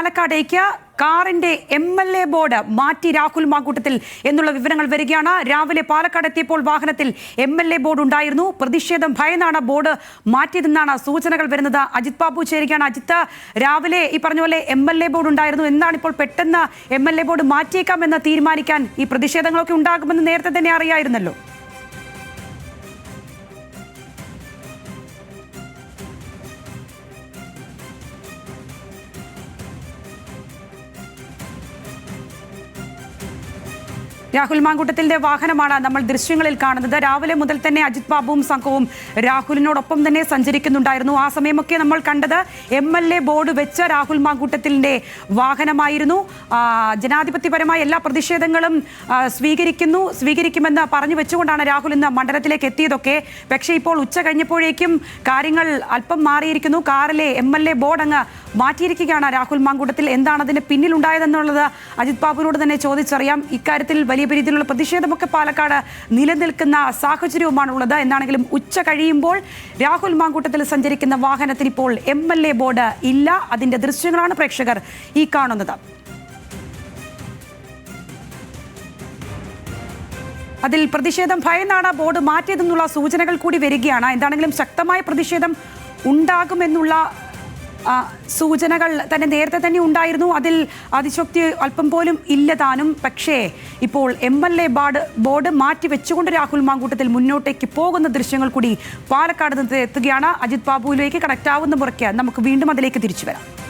പാലക്കാടേക്ക് കാറിന്റെ MLA board മാറ്റി രാഹുൽ മാങ്കൂട്ടത്തിൽ എന്നുള്ള വിവരങ്ങൾ വരികയാണ്. രാവിലെ പാലക്കാട് എത്തിയപ്പോൾ വാഹനത്തിൽ MLA ബോർഡ് ഉണ്ടായിരുന്നു. പ്രതിഷേധം ഭയന്നാണ് ബോർഡ് മാറ്റിയതെന്നാണ് സൂചനകൾ വരുന്നത്. അജിത് ബാബു ചേരുകയാണ്. അജിത്ത്, രാവിലെ ഈ പറഞ്ഞ പോലെ MLA ബോർഡ് ഉണ്ടായിരുന്നു. എന്താണ് ഇപ്പോൾ പെട്ടെന്ന് MLA ബോർഡ് മാറ്റിയേക്കാമെന്ന് തീരുമാനിക്കാൻ? ഈ പ്രതിഷേധങ്ങളൊക്കെ ഉണ്ടാകുമെന്ന് നേരത്തെ തന്നെ അറിയായിരുന്നല്ലോ. രാഹുൽ മാങ്കൂട്ടത്തിന്റെ വാഹനമാണ് നമ്മൾ ദൃശ്യങ്ങളിൽ കാണുന്നത്. രാവിലെ മുതൽ തന്നെ അജിത് ബാബുവും സംഘവും രാഹുലിനോടൊപ്പം തന്നെ സഞ്ചരിക്കുന്നുണ്ടായിരുന്നു. ആ സമയമൊക്കെ നമ്മൾ കണ്ടത് MLA ബോർഡ് വെച്ച രാഹുൽ മാങ്കൂട്ടത്തിന്റെ ജനാധിപത്യപരമായ എല്ലാ പ്രതിഷേധങ്ങളും സ്വീകരിക്കുമെന്ന് പറഞ്ഞു വെച്ചുകൊണ്ടാണ് രാഹുൽ ഇന്ന് മണ്ഡലത്തിലേക്ക് എത്തിയതൊക്കെ. പക്ഷേ ഇപ്പോൾ ഉച്ച കഴിഞ്ഞപ്പോഴേക്കും കാര്യങ്ങൾ അല്പം മാറിയിരിക്കുന്നു. കാറിലെ MLA ബോർഡ് അങ്ങ് മാറ്റിയിരിക്കുകയാണ് രാഹുൽ മാങ്കൂട്ടത്തിൽ. എന്താണ് അതിന് പിന്നിലുണ്ടായതെന്നുള്ളത് അജിത് ബാബുവിനോട് തന്നെ ചോദിച്ചറിയാം. ഇക്കാര്യത്തിൽ വലിയ രീതിയിലുള്ള പ്രതിഷേധമൊക്കെ പാലക്കാട് നിലനിൽക്കുന്ന സാഹചര്യവുമാണുള്ളത്. എന്നാണെങ്കിലും ഉച്ച കഴിയുമ്പോൾ രാഹുൽ മാങ്കൂട്ടത്തിൽ സഞ്ചരിക്കുന്ന വാഹനത്തിന് ഇപ്പോൾ MLA ബോർഡ് ഇല്ല. അതിന്റെ ദൃശ്യങ്ങളാണ് പ്രേക്ഷകർ ഈ കാണുന്നത്. അതിൽ പ്രതിഷേധം ഭയന്നാണ് ബോർഡ് മാറ്റിയതെന്നുള്ള സൂചനകൾ കൂടി വരികയാണ്. എന്താണെങ്കിലും ശക്തമായ പ്രതിഷേധം ഉണ്ടാകുമെന്നുള്ള സൂചനകൾ തന്നെ നേരത്തെ തന്നെ ഉണ്ടായിരുന്നു. അതിൽ അതിശക്തി അല്പം പോലും ഇല്ല താനും. പക്ഷേ ഇപ്പോൾ MLA ബോർഡ് മാറ്റി വെച്ചുകൊണ്ട് രാഹുൽ മാങ്കൂട്ടത്തിൽ മുന്നോട്ടേക്ക് പോകുന്ന ദൃശ്യങ്ങൾ കൂടി പാലക്കാട് നിന്ന് എത്തുകയാണ്. അജിത് ബാബുവിലേക്ക് കണക്ട് ആവുന്ന മുറയ്ക്ക് നമുക്ക് വീണ്ടും അതിലേക്ക് തിരിച്ചു വരാം.